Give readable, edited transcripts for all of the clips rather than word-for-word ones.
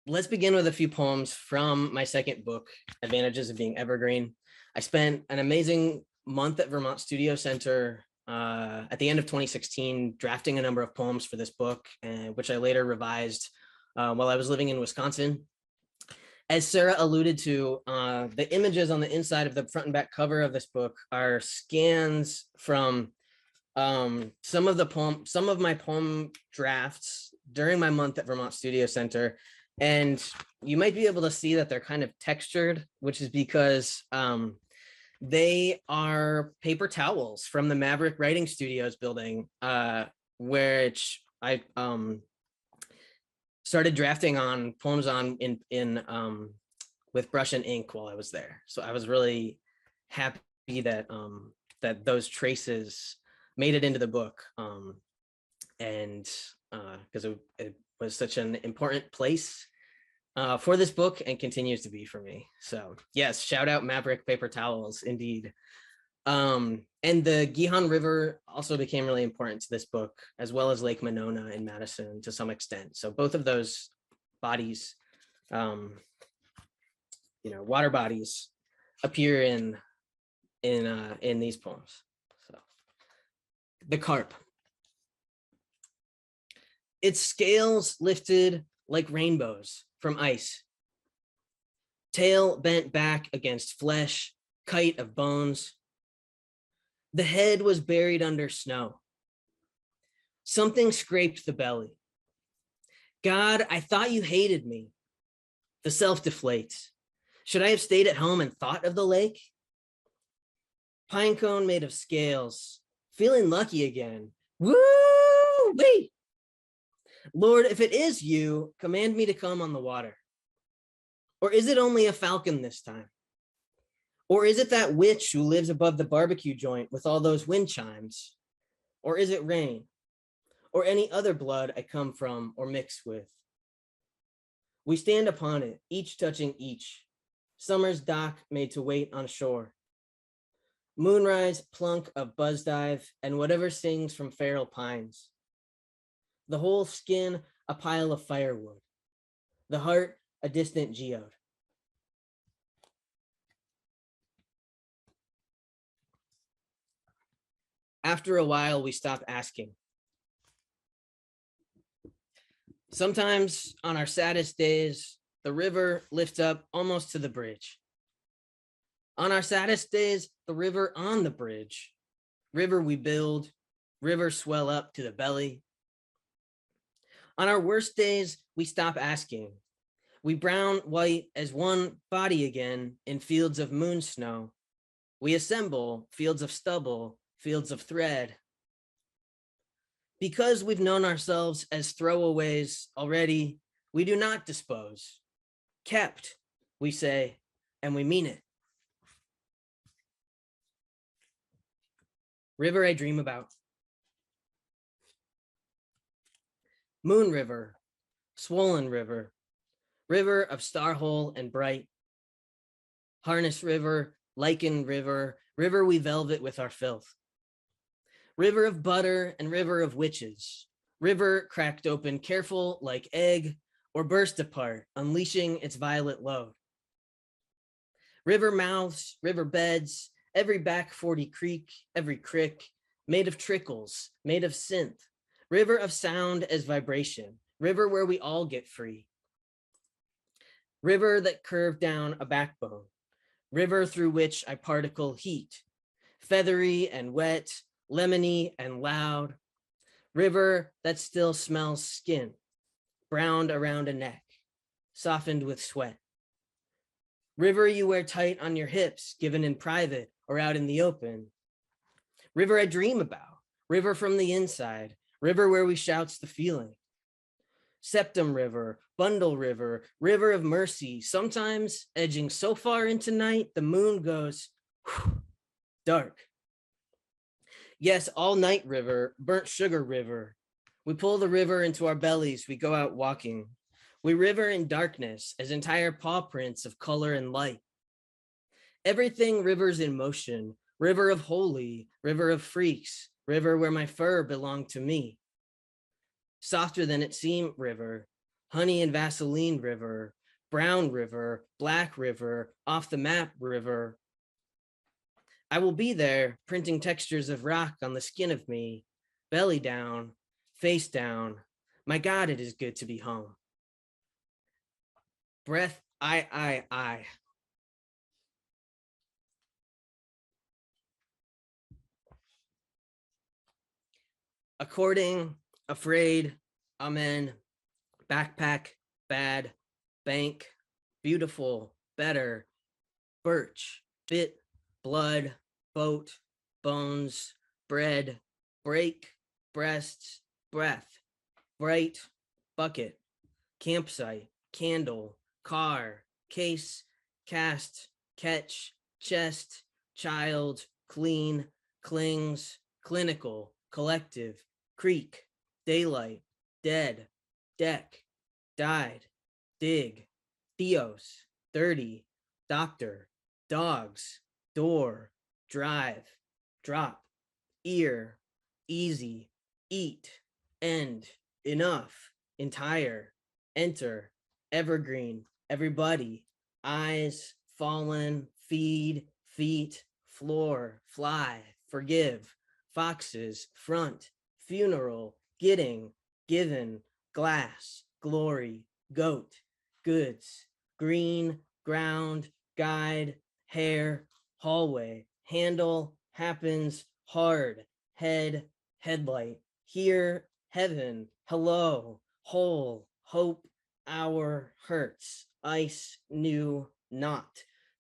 let's begin with a few poems from my second book, Advantages of Being Evergreen. I spent an amazing month at Vermont Studio Center at the end of 2016, drafting a number of poems for this book, which I later revised while I was living in Wisconsin. As Sarah alluded to, the images on the inside of the front and back cover of this book are scans from some of my poem drafts during my month at Vermont Studio Center. And you might be able to see that they're kind of textured, which is because they are paper towels from the Maverick Writing Studios building, which I started drafting on poems on with brush and ink while I was there. So I was really happy that that those traces made it into the book, and because it was such an important place for this book and continues to be for me. So yes, shout out Maverick paper towels, indeed. And the Gihon River also became really important to this book, as well as Lake Monona in Madison to some extent. So both of those bodies, water bodies, appear in these poems. So the carp. Its scales lifted like rainbows from ice. Tail bent back against flesh, kite of bones. The head was buried under snow. Something scraped the belly. God, I thought you hated me. The self deflates. Should I have stayed at home and thought of the lake? Pinecone made of scales, feeling lucky again. Woo-wee! Lord, if it is you, command me to come on the water. Or is it only a falcon this time? Or is it that witch who lives above the barbecue joint with all those wind chimes? Or is it rain? Or any other blood I come from or mix with? We stand upon it, each touching each. Summer's dock made to wait on shore. Moonrise, plunk of buzzdive, and whatever sings from feral pines. The whole skin, a pile of firewood. The heart, a distant geode. After a while, we stop asking. Sometimes on our saddest days, the river lifts up almost to the bridge. On our saddest days, the river on the bridge. River we build, river swell up to the belly. On our worst days, we stop asking. We brown white as one body again in fields of moon snow. We assemble fields of stubble, fields of thread. Because we've known ourselves as throwaways already, we do not dispose. Kept, we say, and we mean it. River I dream about. Moon river, swollen river, river of starhole and bright. Harness river, lichen river, river we velvet with our filth. River of butter and river of witches, river cracked open careful like egg or burst apart, unleashing its violet load. River mouths, river beds, every back 40 creek, every crick, made of trickles, made of synth, river of sound as vibration, river where we all get free. River that curved down a backbone, river through which I particle heat, feathery and wet, lemony and loud, river that still smells skin, browned around a neck, softened with sweat. River you wear tight on your hips, given in private or out in the open. River I dream about, river from the inside, river where we shouts the feeling. Septum river, bundle river, river of mercy, sometimes edging so far into night, the moon goes whew, dark. Yes, all night river, burnt sugar river. We pull the river into our bellies, we go out walking. We river in darkness as entire paw prints of color and light. Everything rivers in motion, river of holy, river of freaks, river where my fur belonged to me. Softer than it seemed river, Honey and Vaseline River, Brown River, Black River, Off the Map River. I will be there, printing textures of rock on the skin of me, belly down, face down. My God, it is good to be home. Breath, I. According, afraid, amen, backpack, bad, bank, beautiful, better, birch, bit, blood, boat, bones, bread, break, breasts, breath, bright, bucket, campsite, candle, car, case, cast, catch, chest, child, clean, clings, clinical, collective, creek, daylight, dead, deck, died, dig, Theos, dirty, doctor, dogs, door, drive, drop, ear, easy, eat, end, enough, entire, enter, evergreen, everybody, eyes, fallen, feed, feet, floor, fly, forgive, foxes, front, funeral, getting, given, glass, glory, goat, goods, green, ground, guide, hair, hallway, handle, happens, hard, head, headlight, here, heaven, hello, whole, hope, hour, hurts, ice, new, not,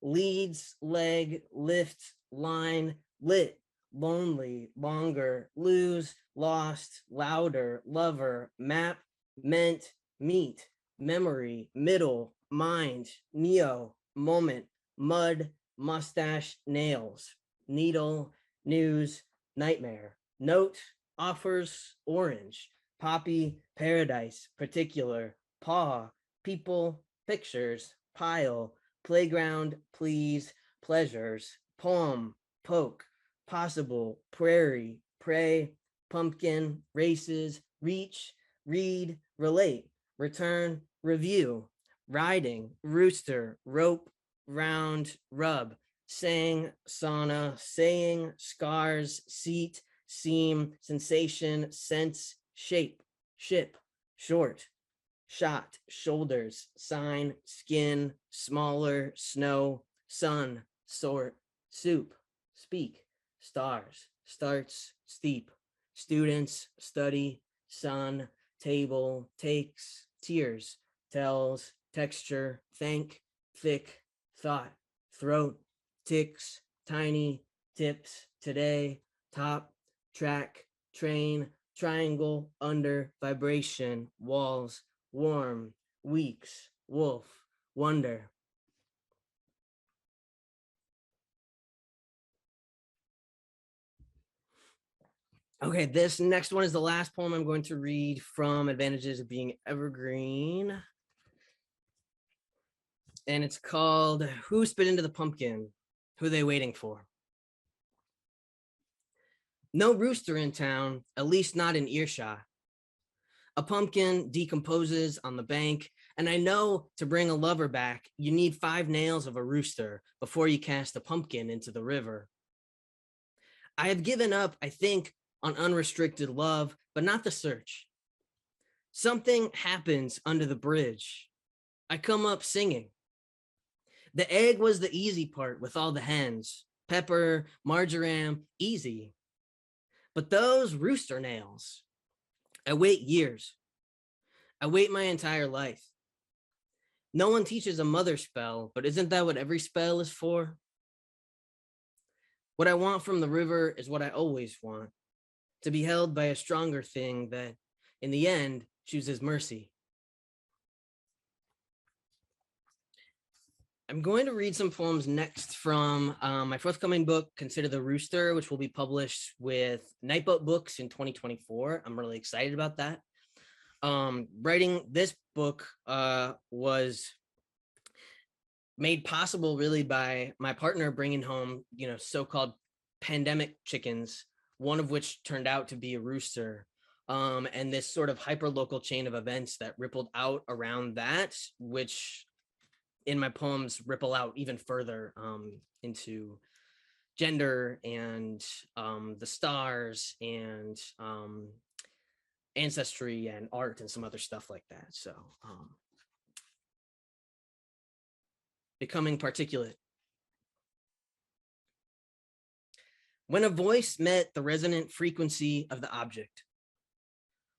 leads, leg, lift, line, lit, lonely, longer, lose, lost, louder, lover, map, meant, meet, memory, middle, mind, neo, moment, mud, mustache, nails, needle, news, nightmare, note, offers, orange, poppy, paradise, particular, paw, people, pictures, pile, playground, please, pleasures, poem, poke, possible, prairie, pray, pumpkin, races, reach, read, relate, return, review, riding, rooster, rope, round, rub, sang, sauna, saying, scars, seat, seam, sensation, sense, shape, ship, short, shot, shoulders, sign, skin, smaller, snow, sun, sort, soup, speak, stars, starts, steep, students, study, sun, table, takes, tears, tells, texture, thank, thick, thought, throat, ticks, tiny, tips, today, top, track, train, triangle, under, vibration, walls, warm, weeks, wolf, wonder. Okay, this next one is the last poem I'm going to read from Advantages of Being Evergreen. And it's called Who Spit into the Pumpkin? Who They Waiting For? No rooster in town, at least not in earshot. A pumpkin decomposes on the bank, and I know to bring a lover back, you need 5 nails of a rooster before you cast a pumpkin into the river. I have given up, I think, on unrestricted love, but not the search. Something happens under the bridge. I come up singing. The egg was the easy part with all the hens. Pepper, marjoram, easy. But those rooster nails, I wait years. I wait my entire life. No one teaches a mother spell, but isn't that what every spell is for? What I want from the river is what I always want, to be held by a stronger thing that, in the end, chooses mercy. I'm going to read some poems next from my forthcoming book, Consider the Rooster, which will be published with Nightboat Books in 2024. I'm really excited about that. Writing this book was made possible really by my partner bringing home, so-called pandemic chickens, one of which turned out to be a rooster. and this sort of hyper-local chain of events that rippled out around that, which in my poems ripple out even further into gender and the stars and ancestry and art and some other stuff like that. So becoming particulate. When a voice met the resonant frequency of the object,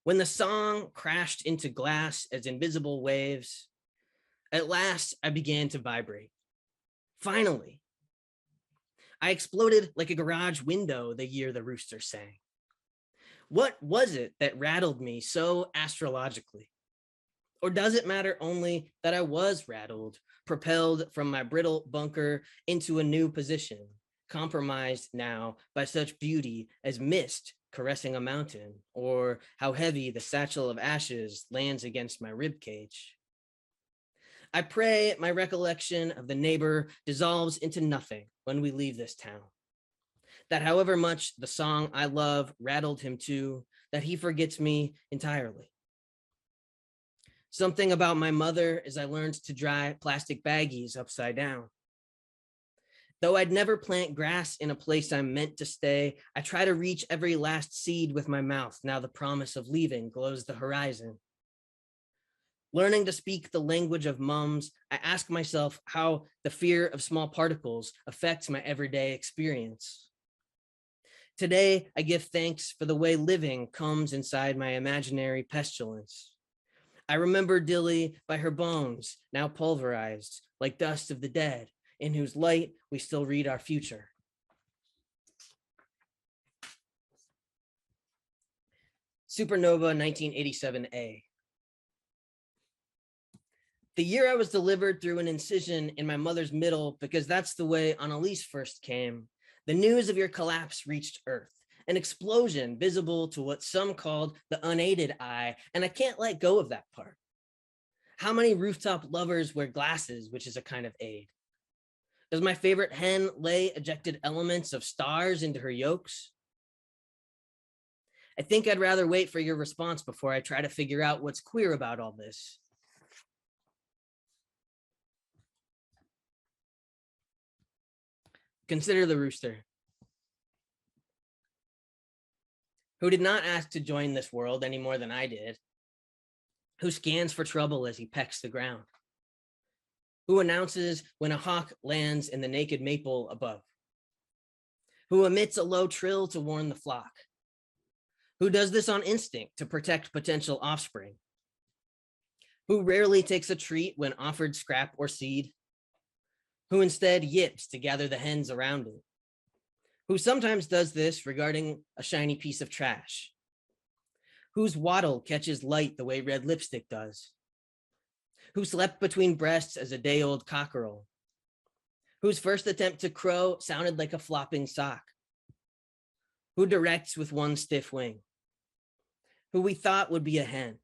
when the song crashed into glass as invisible waves, at last I began to vibrate. Finally, I exploded like a garage window the year the Rooster sang. What was it that rattled me so astrologically? Or does it matter only that I was rattled, propelled from my brittle bunker into a new position, compromised now by such beauty as mist caressing a mountain, or how heavy the satchel of ashes lands against my ribcage? I pray my recollection of the neighbor dissolves into nothing when we leave this town. That however much the song I love rattled him too, that he forgets me entirely. Something about my mother as I learned to dry plastic baggies upside down. Though I'd never plant grass in a place I'm meant to stay, I try to reach every last seed with my mouth. Now the promise of leaving glows the horizon. Learning to speak the language of mums, I ask myself how the fear of small particles affects my everyday experience. Today, I give thanks for the way living comes inside my imaginary pestilence. I remember Dilly by her bones, now pulverized, like dust of the dead, in whose light we still read our future. Supernova 1987A. The year I was delivered through an incision in my mother's middle, because that's the way Annalise first came, the news of your collapse reached Earth, an explosion visible to what some called the unaided eye, and I can't let go of that part. How many rooftop lovers wear glasses, which is a kind of aid? Does my favorite hen lay ejected elements of stars into her yolks? I think I'd rather wait for your response before I try to figure out what's queer about all this. Consider the rooster, who did not ask to join this world any more than I did, who scans for trouble as he pecks the ground, who announces when a hawk lands in the naked maple above, who emits a low trill to warn the flock, who does this on instinct to protect potential offspring, who rarely takes a treat when offered scrap or seed, who instead yips to gather the hens around it, who sometimes does this regarding a shiny piece of trash, whose waddle catches light the way red lipstick does, who slept between breasts as a day-old cockerel, whose first attempt to crow sounded like a flopping sock, who directs with one stiff wing, who we thought would be a hen,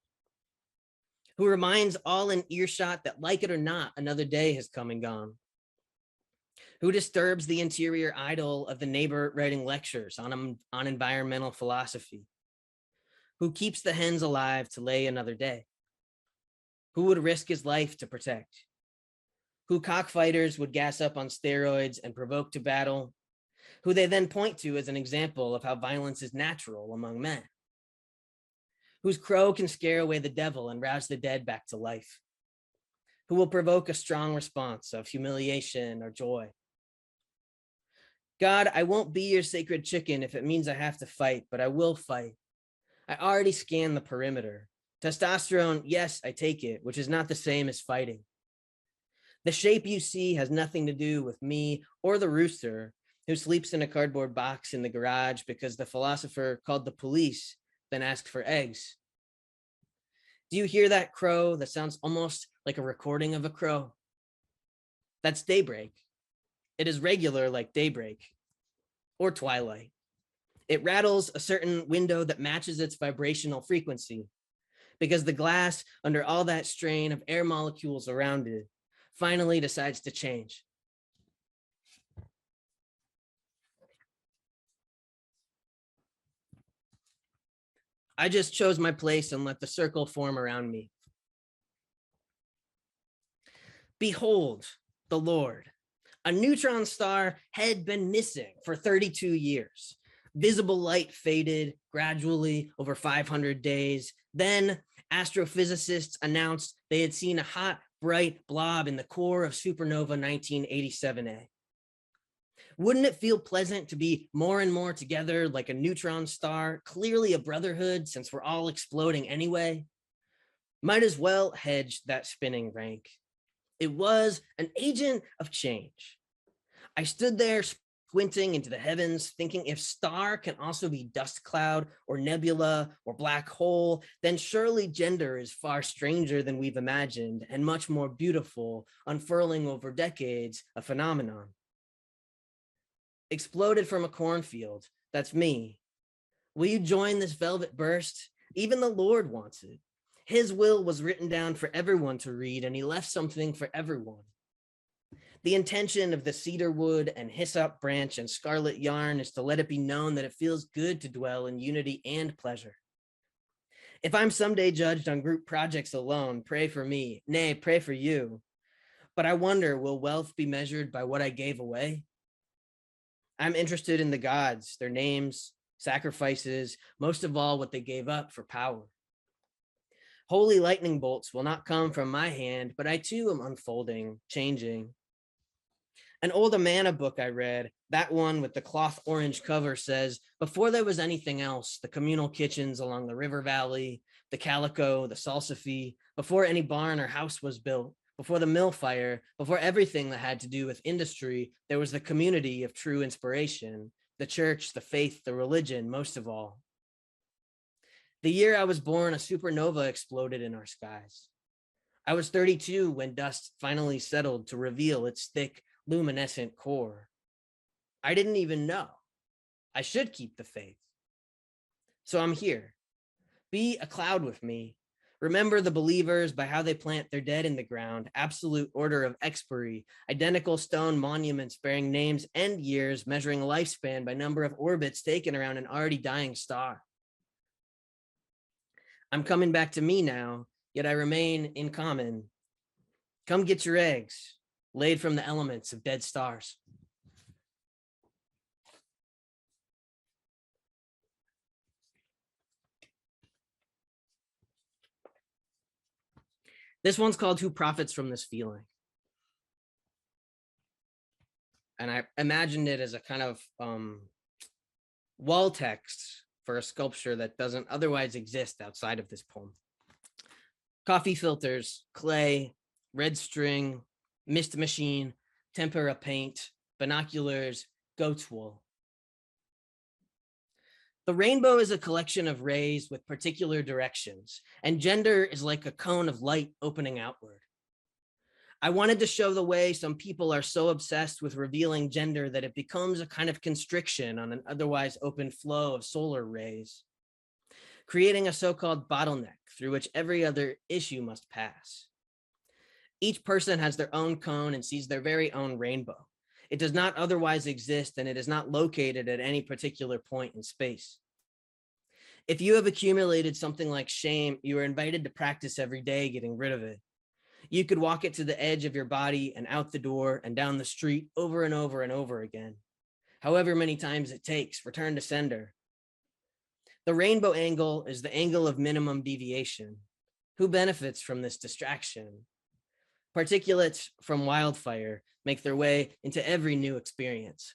who reminds all in earshot that, like it or not, another day has come and gone, who disturbs the interior idol of the neighbor writing lectures on environmental philosophy, who keeps the hens alive to lay another day, who would risk his life to protect, who cockfighters would gas up on steroids and provoke to battle, who they then point to as an example of how violence is natural among men, whose crow can scare away the devil and rouse the dead back to life, who will provoke a strong response of humiliation or joy. God, I won't be your sacred chicken if it means I have to fight, but I will fight. I already scanned the perimeter. Testosterone, yes, I take it, which is not the same as fighting. The shape you see has nothing to do with me or the rooster who sleeps in a cardboard box in the garage because the philosopher called the police, then asked for eggs. Do you hear that crow that sounds almost like a recording of a crow? That's daybreak. It is regular like daybreak or twilight. It rattles a certain window that matches its vibrational frequency because the glass, under all that strain of air molecules around it, finally decides to change. I just chose my place and let the circle form around me. Behold, the Lord. A neutron star had been missing for 32 years. Visible light faded gradually over 500 days. Then astrophysicists announced they had seen a hot, bright blob in the core of supernova 1987A. Wouldn't it feel pleasant to be more and more together like a neutron star, clearly a brotherhood since we're all exploding anyway? Might as well hedge that spinning rank. It was an agent of change. I stood there squinting into the heavens, thinking if star can also be dust cloud or nebula or black hole, then surely gender is far stranger than we've imagined and much more beautiful, unfurling over decades, a phenomenon. Exploded from a cornfield, that's me. Will you join this velvet burst? Even the Lord wants it. His will was written down for everyone to read, and he left something for everyone. The intention of the cedar wood and hyssop branch and scarlet yarn is to let it be known that it feels good to dwell in unity and pleasure. If I'm someday judged on group projects alone, pray for me, nay, pray for you. But I wonder, will wealth be measured by what I gave away? I'm interested in the gods, their names, sacrifices, most of all, what they gave up for power. Holy lightning bolts will not come from my hand, but I too am unfolding, changing. An old Amana book I read, that one with the cloth orange cover, says, before there was anything else, the communal kitchens along the river valley, the calico, the salsify, before any barn or house was built, before the mill fire, before everything that had to do with industry, there was the community of true inspiration, the church, the faith, the religion, most of all. The year I was born, a supernova exploded in our skies. I was 32 when dust finally settled to reveal its thick, luminescent core. I didn't even know. I should keep the faith. So I'm here. Be a cloud with me. Remember the believers by how they plant their dead in the ground, absolute order of expiry, identical stone monuments bearing names and years, measuring lifespan by number of orbits taken around an already dying star. I'm coming back to me now, yet I remain in common. Come get your eggs, laid from the elements of dead stars. This one's called Who Profits from This Feeling? And I imagined it as a kind of wall text for a sculpture that doesn't otherwise exist outside of this poem. Coffee filters, clay, red string, mist machine, tempera paint, binoculars, goat's wool. The rainbow is a collection of rays with particular directions, and gender is like a cone of light opening outward. I wanted to show the way some people are so obsessed with revealing gender that it becomes a kind of constriction on an otherwise open flow of solar rays, creating a so-called bottleneck through which every other issue must pass. Each person has their own cone and sees their very own rainbow. It does not otherwise exist, and it is not located at any particular point in space. If you have accumulated something like shame, you are invited to practice every day getting rid of it. You could walk it to the edge of your body and out the door and down the street over and over and over again. However many times it takes, return to sender. The rainbow angle is the angle of minimum deviation. Who benefits from this distraction? Particulates from wildfire make their way into every new experience.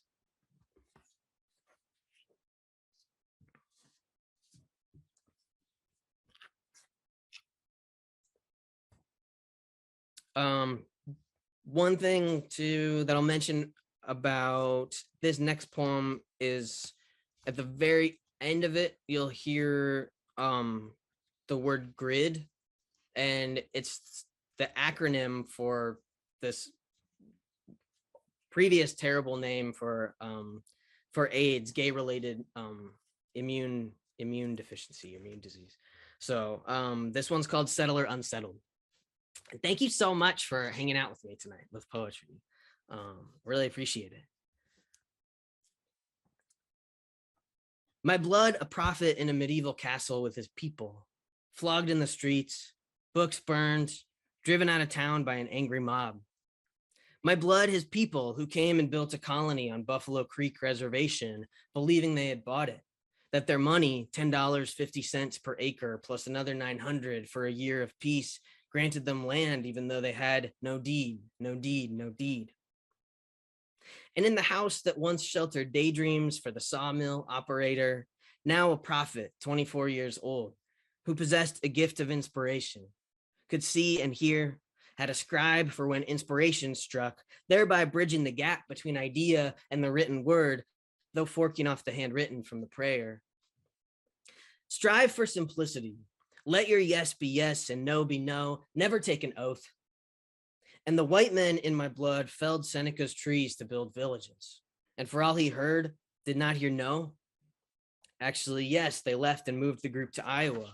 One thing that I'll mention about this next poem is at the very end of it, you'll hear the word grid, and it's the acronym for this previous terrible name for AIDS, gay-related immune deficiency, immune disease. So this one's called Settled or Unsettled. And thank you so much for hanging out with me tonight with poetry. Really appreciate it. My blood, a prophet in a medieval castle with his people, flogged in the streets, books burned, driven out of town by an angry mob. My blood, his people who came and built a colony on Buffalo Creek Reservation, believing they had bought it, that their money, $10.50 per acre, plus another 900 for a year of peace, granted them land even though they had no deed, no deed, no deed. And in the house that once sheltered daydreams for the sawmill operator, now a prophet, 24 years old, who possessed a gift of inspiration, could see and hear, had a scribe for when inspiration struck, thereby bridging the gap between idea and the written word, though forking off the handwritten from the prayer. Strive for simplicity. Let your yes be yes and no be no. Never take an oath. And the white men in my blood felled Seneca's trees to build villages. And for all he heard, did not hear no. Actually, yes, they left and moved the group to Iowa.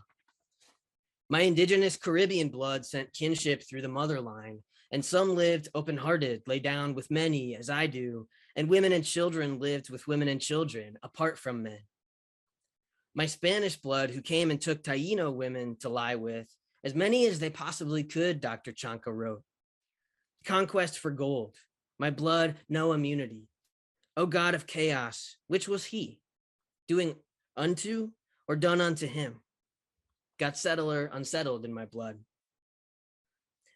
My indigenous Caribbean blood sent kinship through the mother line, and some lived open-hearted, lay down with many, as I do, and women and children lived with women and children, apart from men. My Spanish blood, who came and took Taino women to lie with, as many as they possibly could, Dr. Chanka wrote. Conquest for gold, my blood, no immunity. O God of chaos, which was he? Doing unto or done unto him? Got settler unsettled in my blood.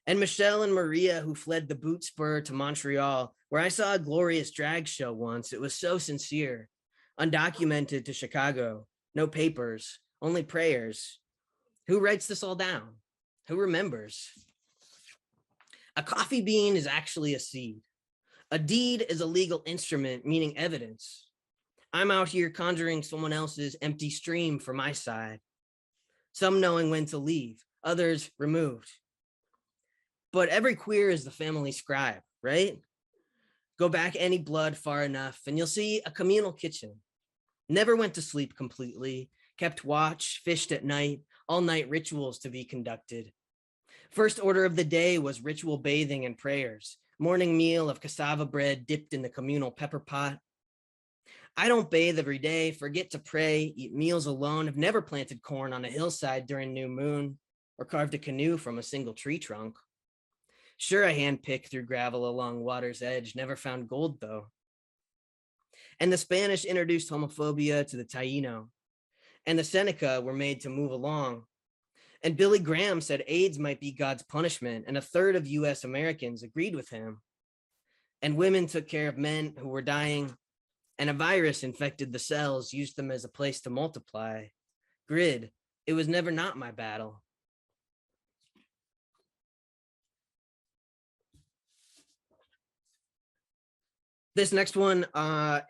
And Michelle and Maria, who fled the boot spur to Montreal, where I saw a glorious drag show once. It was so sincere, undocumented to Chicago, no papers, only prayers. Who writes this all down? Who remembers? A coffee bean is actually a seed. A deed is a legal instrument, meaning evidence. I'm out here conjuring someone else's empty stream for my side. Some knowing when to leave, others removed. But every queer is the family scribe, right? Go back any blood far enough and you'll see a communal kitchen. Never went to sleep completely, kept watch, fished at night, all-night rituals to be conducted. First order of the day was ritual bathing and prayers, morning meal of cassava bread dipped in the communal pepper pot. I don't bathe every day, forget to pray, eat meals alone, have never planted corn on a hillside during new moon or carved a canoe from a single tree trunk. Sure, I handpick through gravel along water's edge, never found gold though. And the Spanish introduced homophobia to the Taino, and the Seneca were made to move along. And Billy Graham said AIDS might be God's punishment, and a third of US Americans agreed with him. And women took care of men who were dying, and a virus infected the cells, used them as a place to multiply. Grid, it was never not my battle. This next one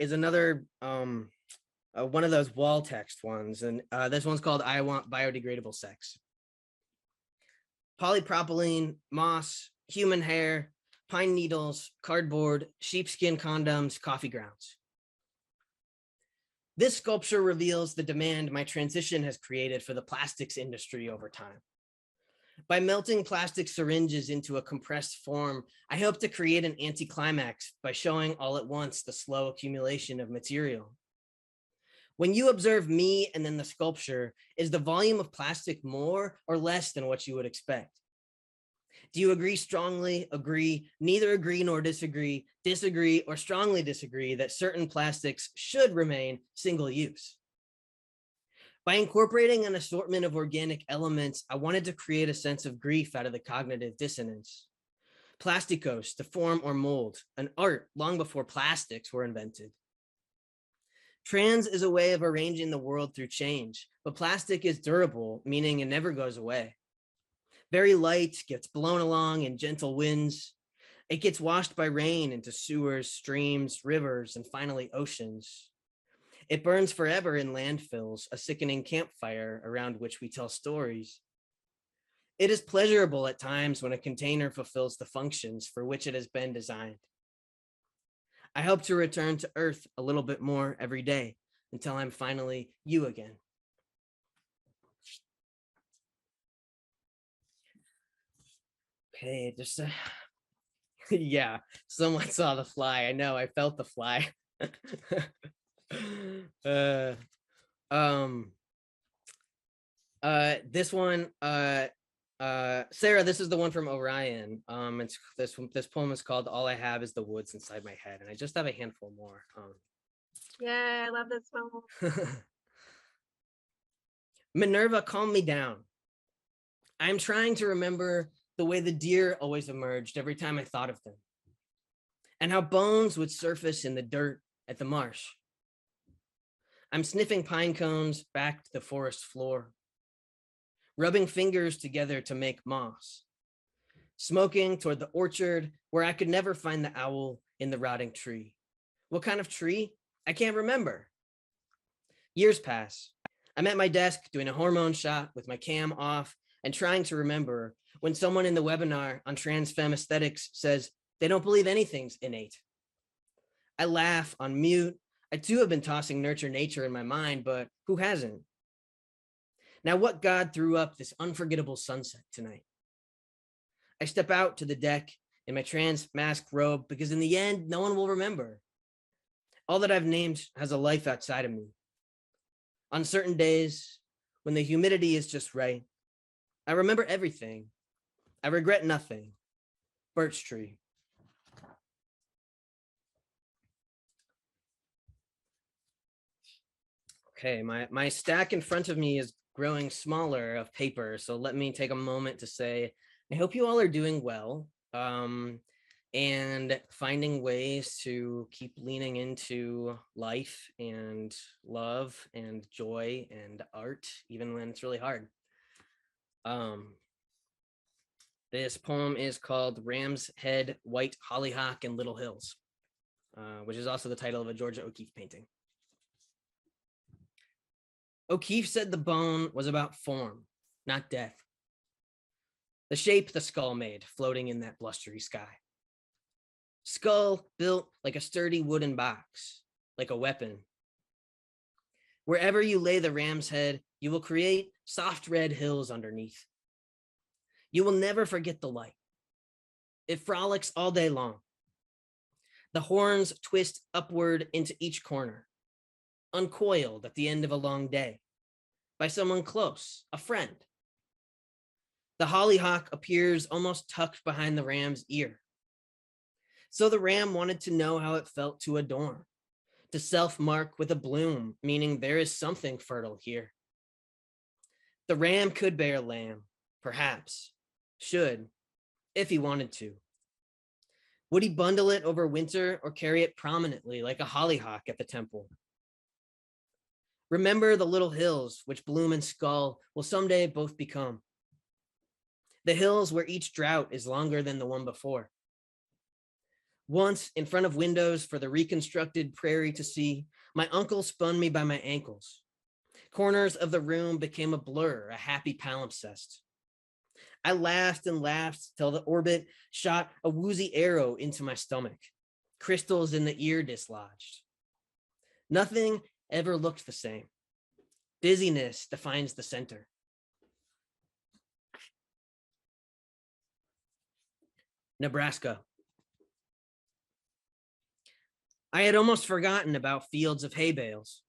is another one of those wall text ones, and this one's called I Want Biodegradable Sex. Polypropylene, moss, human hair, pine needles, cardboard, sheepskin condoms, coffee grounds. This sculpture reveals the demand my transition has created for the plastics industry over time. By melting plastic syringes into a compressed form, I hope to create an anticlimax by showing all at once the slow accumulation of material. When you observe me and then the sculpture, is the volume of plastic more or less than what you would expect? Do you agree strongly, agree, neither agree nor disagree, disagree, or strongly disagree that certain plastics should remain single use? By incorporating an assortment of organic elements, I wanted to create a sense of grief out of the cognitive dissonance. Plasticos, to form or mold, an art long before plastics were invented. Trans is a way of arranging the world through change, but plastic is durable, meaning it never goes away. Very light, gets blown along in gentle winds. It gets washed by rain into sewers, streams, rivers, and finally oceans. It burns forever in landfills, a sickening campfire around which we tell stories. It is pleasurable at times when a container fulfills the functions for which it has been designed. I hope to return to Earth a little bit more every day until I'm finally you again. Okay, just yeah, someone saw the fly. I know, I felt the fly. Um, this one, Sarah, this is the one from Orion. It's this poem is called "All I Have Is the Woods Inside My Head," and I just have a handful more. Yeah, I love this poem. Minerva, calm me down. I'm trying to remember the way the deer always emerged every time I thought of them, and how bones would surface in the dirt at the marsh. I'm sniffing pine cones back to the forest floor, rubbing fingers together to make moss, smoking toward the orchard where I could never find the owl in the rotting tree. What kind of tree? I can't remember. Years pass. I'm at my desk doing a hormone shot with my cam off and trying to remember when someone in the webinar on trans femme aesthetics says they don't believe anything's innate. I laugh on mute. I too have been tossing nurture nature in my mind, but who hasn't? Now, what God threw up this unforgettable sunset tonight? I step out to the deck in my trans mask robe because in the end, no one will remember. All that I've named has a life outside of me. On certain days, when the humidity is just right, I remember everything. I regret nothing. Birch tree. Okay, my stack in front of me is growing smaller of paper, so let me take a moment to say, I hope you all are doing well, and finding ways to keep leaning into life and love and joy and art, even when it's really hard. This poem is called Ram's Head, White Hollyhock, and Little Hills, which is also the title of a Georgia O'Keeffe painting. O'Keeffe said the bone was about form, not death. The shape the skull made, floating in that blustery sky. Skull built like a sturdy wooden box, like a weapon. Wherever you lay the ram's head, you will create soft red hills underneath. You will never forget the light. It frolics all day long. The horns twist upward into each corner, uncoiled at the end of a long day, by someone close, a friend. The hollyhock appears almost tucked behind the ram's ear. So the ram wanted to know how it felt to adorn, to self-mark with a bloom, meaning there is something fertile here. The ram could bear lamb, perhaps, should, if he wanted to. Would he bundle it over winter or carry it prominently like a hollyhock at the temple? Remember the little hills which bloom and skull will someday both become. The hills where each drought is longer than the one before. Once, in front of windows for the reconstructed prairie to see, my uncle spun me by my ankles. Corners of the room became a blur, a happy palimpsest. I laughed and laughed till the orbit shot a woozy arrow into my stomach, crystals in the ear dislodged. Nothing ever looked the same. Dizziness defines the center. Nebraska. I had almost forgotten about fields of hay bales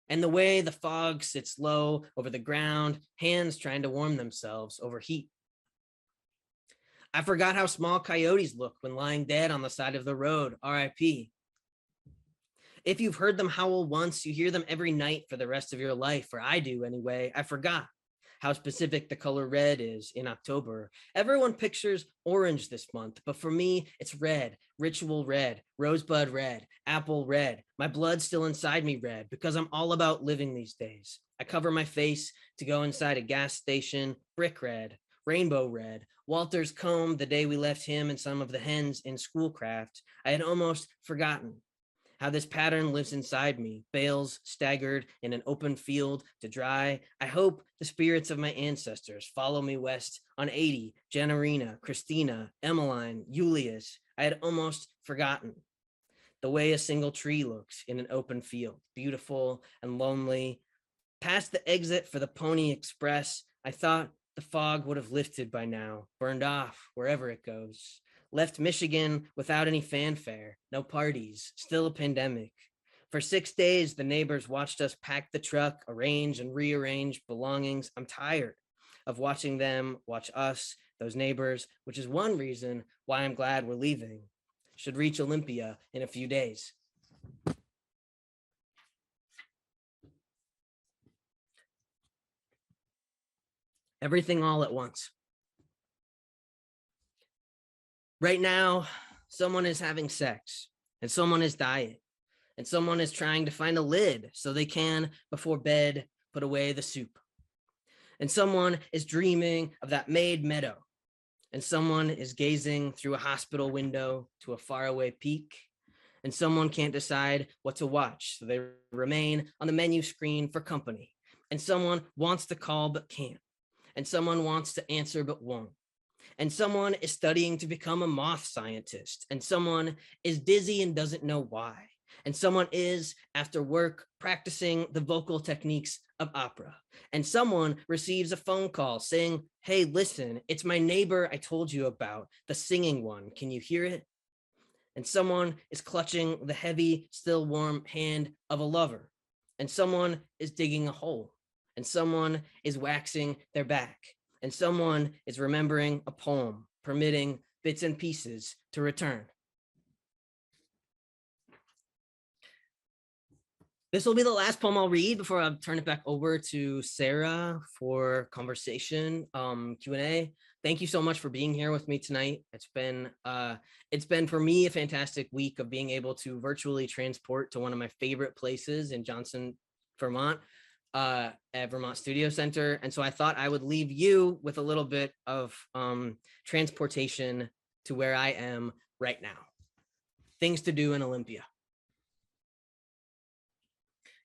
and the way the fog sits low over the ground, hands trying to warm themselves over heat. I forgot how small coyotes look when lying dead on the side of the road, RIP. If you've heard them howl once, you hear them every night for the rest of your life, or I do anyway. I forgot how specific the color red is in October. Everyone pictures orange this month, but for me, it's red, ritual red, rosebud red, apple red. My blood's still inside me red because I'm all about living these days. I cover my face to go inside a gas station, brick red, rainbow red, Walter's comb the day we left him and some of the hens in Schoolcraft. I had almost forgotten how this pattern lives inside me, bales staggered in an open field to dry. I hope the spirits of my ancestors follow me west on 80, Janarina, Christina, Emmeline, Julius. I had almost forgotten the way a single tree looks in an open field, beautiful and lonely. Past the exit for the Pony Express, I thought the fog would have lifted by now, burned off wherever it goes. Left Michigan without any fanfare, no parties, still a pandemic. For 6 days, the neighbors watched us pack the truck, arrange and rearrange belongings. I'm tired of watching them watch us, those neighbors, which is one reason why I'm glad we're leaving. Should reach Olympia in a few days. Everything all at once. Right now, someone is having sex, and someone is dying, and someone is trying to find a lid so they can, before bed, put away the soup. And someone is dreaming of that made meadow, and someone is gazing through a hospital window to a faraway peak, and someone can't decide what to watch, so they remain on the menu screen for company, and someone wants to call but can't, and someone wants to answer but won't. And someone is studying to become a moth scientist, and someone is dizzy and doesn't know why. And someone is, after work, practicing the vocal techniques of opera. And someone receives a phone call saying, "Hey, listen, it's my neighbor I told you about, the singing one. Can you hear it?" And someone is clutching the heavy, still warm hand of a lover. And someone is digging a hole. And someone is waxing their back. And someone is remembering a poem, permitting bits and pieces to return. This will be the last poem I'll read before I turn it back over to Sarah for conversation, Q&A. Thank you so much for being here with me tonight. It's been for me a fantastic week of being able to virtually transport to one of my favorite places in Johnson, Vermont, at Vermont Studio Center. And so I thought I would leave you with a little bit of transportation to where I am right now. Things to do in Olympia.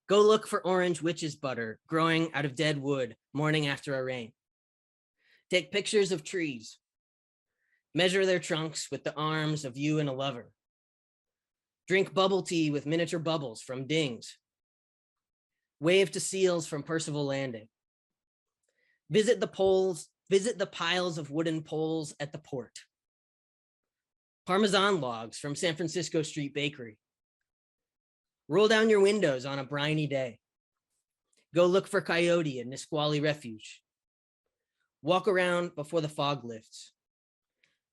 Go look for orange witch's butter growing out of dead wood morning after a rain. Take pictures of trees. Measure their trunks with the arms of you and a lover. Drink bubble tea with miniature bubbles from dings. Wave to seals from Percival Landing. Visit the piles of wooden poles at the port. Parmesan logs from San Francisco Street Bakery. Roll down your windows on a briny day. Go look for coyote in Nisqually Refuge. Walk around before the fog lifts.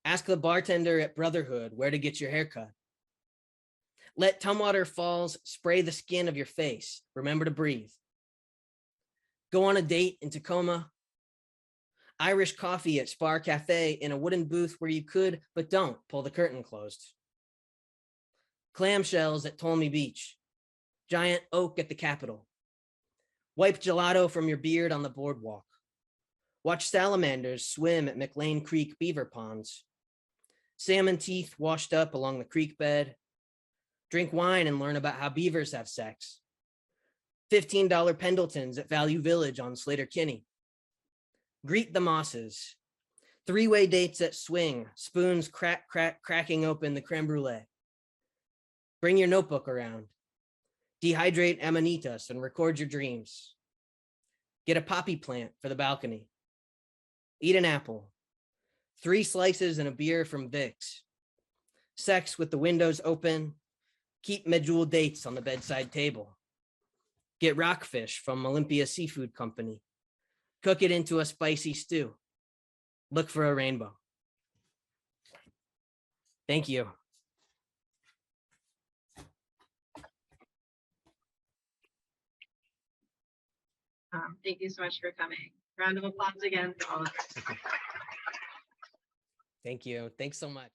Ask the bartender at Brotherhood where to get your haircut. Let Tumwater Falls spray the skin of your face. Remember to breathe. Go on a date in Tacoma. Irish coffee at Spar Cafe in a wooden booth where you could, but don't, pull the curtain closed. Clamshells at Tolmy Beach. Giant oak at the Capitol. Wipe gelato from your beard on the boardwalk. Watch salamanders swim at McLean Creek beaver ponds. Salmon teeth washed up along the creek bed. Drink wine and learn about how beavers have sex. $15 Pendletons at Value Village on Slater-Kinney. Greet the Mosses. Three-way dates at Swing, spoons cracking open the creme brulee. Bring your notebook around. Dehydrate amanitas and record your dreams. Get a poppy plant for the balcony. Eat an apple. 3 slices and a beer from Vic's. Sex with the windows open. Keep medjool dates on the bedside table. Get rockfish from Olympia Seafood Company. Cook it into a spicy stew. Look for a rainbow. Thank you. Thank you so much for coming. Round of applause again for all of us. Thank you. Thanks so much.